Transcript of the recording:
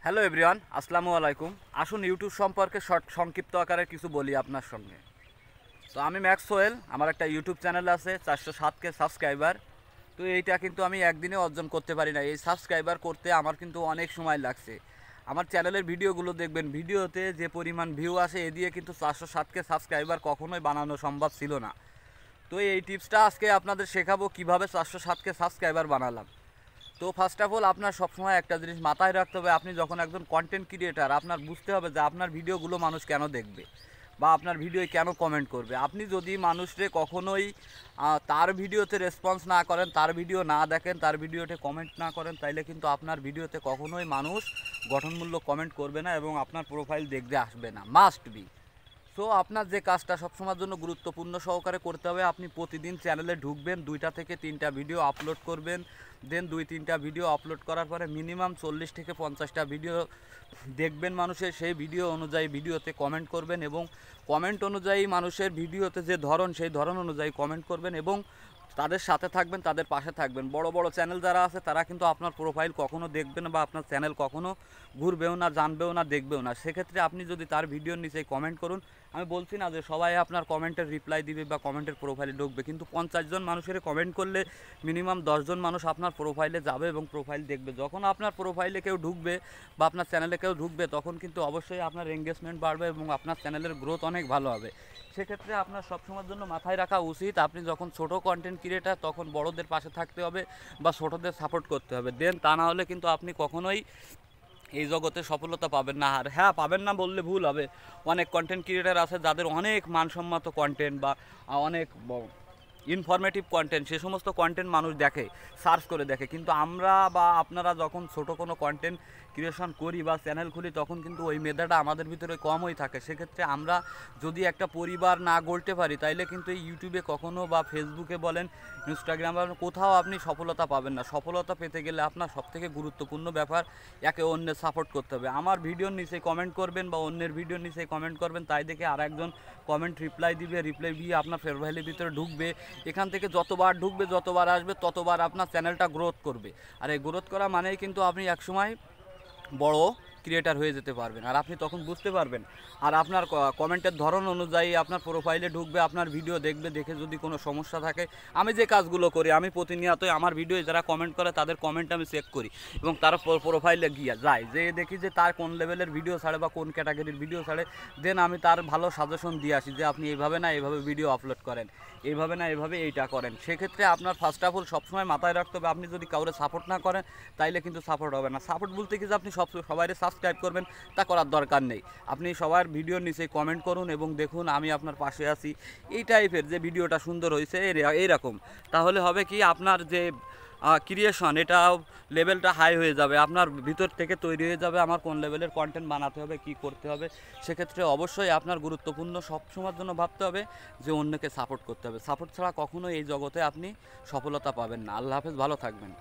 Hello everyone, আসসালামু আলাইকুম। আসুন ইউটিউব সম্পর্কে সংক্ষিপ্ত আকারে কিছু বলি আপনার সঙ্গে। তো আমি ম্যাক্স সোহেল, আমার একটা ইউটিউব চ্যানেল আছে 407K সাবস্ক্রাইবার। তো এইটা কিন্তু আমি একদিনে অর্জন করতে পারি না। এই সাবস্ক্রাইবার করতে আমার কিন্তু অনেক সময় লাগছে। আমার চ্যানেলের ভিডিওগুলো দেখবেন, ভিডিওতে যে পরিমাণ ভিউ আসে এ দিয়ে কিন্তু 407K সাবস্ক্রাইবার কখনোই বানানো সম্ভব ছিল না। তো এই টিপসটা আজকে আপনাদের শেখাবো কীভাবে 407K সাবস্ক্রাইবার বানালাম। তো ফার্স্ট অফ অল আপনার সবসময় একটা জিনিস মাথায় রাখতে হবে, আপনি যখন একজন কন্টেন্ট ক্রিয়েটার, আপনার বুঝতে হবে যে আপনার ভিডিওগুলো মানুষ কেন দেখবে বা আপনার ভিডিও কেন কমেন্ট করবে। আপনি যদি মানুষরে কখনোই তার ভিডিওতে রেসপন্স না করেন, তার ভিডিও না দেখেন, তার ভিডিওতে কমেন্ট না করেন, তাইলে কিন্তু আপনার ভিডিওতে কখনোই মানুষ গঠনমূলক কমেন্ট করবে না এবং আপনার প্রোফাইল দেখতে আসবে না, মাস্ট বি। সো আপনার যে কাজটা সবসময়ের জন্য গুরুত্বপূর্ণ সহকারে করতে হবে, আপনি প্রতিদিন চ্যানেলে ঢুকবেন, 2টা থেকে 3টা ভিডিও আপলোড করবেন। দেন 2-3টা ভিডিও আপলোড করার পরে মিনিমাম 40 থেকে 50টা ভিডিও দেখবেন মানুষের, সেই ভিডিও অনুযায়ী ভিডিওতে কমেন্ট করবেন এবং কমেন্ট অনুযায়ী মানুষের ভিডিওতে যে ধরন, সেই ধরন অনুযায়ী কমেন্ট করবেন এবং তাদের সাথে থাকবেন, তাদের পাশে থাকবেন। বড় বড় চ্যানেল যারা আছে তারা কিন্তু আপনার প্রোফাইল কখনো দেখবে না বা আপনার চ্যানেল কখনো ঘুরবেও না, জানবেও না, দেখবেও না। সেক্ষেত্রে আপনি যদি তার ভিডিওর নিচেই কমেন্ট করুন, আমি বলছি না যে সবাই আপনার কমেন্টের রিপ্লাই দিবে বা কমেন্টের প্রোফাইলে ঢুকবে, কিন্তু 50 জন মানুষের কমেন্ট করলে মিনিমাম 10 জন মানুষ আপনার প্রোফাইলে যাবে এবং প্রোফাইল দেখবে। যখন আপনার প্রোফাইলে কেউ ঢুকবে বা আপনার চ্যানেলে কেউ ঢুকবে, তখন কিন্তু অবশ্যই আপনার এঙ্গেজমেন্ট বাড়বে এবং আপনার চ্যানেলের গ্রোথ অনেক ভালো হবে। সেক্ষেত্রে আপনার সবসময়ের জন্য মাথায় রাখা উচিত, আপনি যখন ছোট কন্টেন্ট ক্রিয়েটার তখন বড়দের পাশে থাকতে হবে বা ছোটদের সাপোর্ট করতে হবে। দেন তা না হলে কিন্তু আপনি কখনোই এই জগতে সফলতা পাবেন না। আর হ্যাঁ, পাবেন না বললে ভুল হবে, অনেক কন্টেন্ট ক্রিয়েটার আছে যাদের অনেক মানসম্মত কন্টেন্ট বা অনেক ইনফরমেটিভ কন্টেন্ট, সে সমস্ত কন্টেন্ট মানুষ দেখে, সার্চ করে দেখে। কিন্তু আমরা বা আপনারা যখন ছোট কোনো কন্টেন্ট ক্রিয়েশন করি বা চ্যানেল খুলি, তখন কিন্তু ওই মেধাটা আমাদের ভিতরে কমই থাকে। সেক্ষেত্রে আমরা যদি একটা পরিবার না গড়তে পারি, তাইলে কিন্তু এই ইউটিউবে কখনো বা ফেসবুকে বলেন, ইনস্টাগ্রাম বলেন, কোথাও আপনি সফলতা পাবেন না। সফলতা পেতে গেলে আপনার সবথেকে গুরুত্বপূর্ণ ব্যাপার একে অন্যের সাপোর্ট করতে হবে। আমার ভিডিওর নিচে কমেন্ট করবেন বা অন্যের ভিডিওর নিচে কমেন্ট করবেন, তাই দেখে আর একজন কমেন্ট রিপ্লাই দিবে, রিপ্লাই দিয়ে আপনার প্রোফাইলের ভিতরে ঢুকবে। এখান থেকে যতবার ঢুকবে, যতবার আসবে, ততবার আপনার চ্যানেলটা গ্রোথ করবে। আর এই গ্রোথ করা মানেই কিন্তু আপনি একসময় বড় ক্রিয়েটার হয়ে যেতে পারবেন। আর আপনি তখন বুঝতে পারবেন, আর আপনার কমেন্টের ধরন অনুযায়ী আপনার প্রোফাইলে ঢুকবে, আপনার ভিডিও দেখবে, দেখে যদি কোনো সমস্যা থাকে, আমি যে কাজগুলো করি, আমি প্রতিনিয়তই আমার ভিডিও যারা কমেন্ট করে তাদের কমেন্ট আমি চেক করি এবং তার প্রোফাইলে গিয়ে যাই, যে দেখি যে তার কোন লেভেলের ভিডিও ছাড়ে বা কোন ক্যাটাগরির ভিডিও ছাড়ে। দেন আমি তার ভালো সাজেশন দিয়ে আসি যে আপনি এইভাবে না এইভাবে ভিডিও আপলোড করেন, এইভাবে না এইভাবে এইটা করেন। সেক্ষেত্রে আপনার ফার্স্ট অফ অল সবসময় মাথায় রাখতে হবে, আপনি যদি কাউরে সাপোর্ট না করেন তাইলে কিন্তু সাপোর্ট হবে না। সাপোর্ট বলতে কি যে আপনি সবাইরে সাবস্ক্রাইব করবেন, তা করার দরকার নেই। আপনি সবার ভিডিওর নিচে কমেন্ট করুন এবং দেখুন আমি আপনার পাশে আছি, এই টাইপের যে ভিডিওটা সুন্দর হয়েছে এইরকম, তাহলে হবে কি আপনার যে ক্রিয়েশন, এটা লেভেলটা হাই হয়ে যাবে, আপনার ভিতর থেকে তৈরি হয়ে যাবে আমার কোন লেভেলের কন্টেন্ট বানাতে হবে, কি করতে হবে। সেক্ষেত্রে অবশ্যই আপনার গুরুত্বপূর্ণ সবসময়ের জন্য ভাবতে হবে যে অন্যকে সাপোর্ট করতে হবে। সাপোর্ট ছাড়া কখনোই এই জগতে আপনি সফলতা পাবেন না। আল্লাহ হাফেজ, ভালো থাকবেন।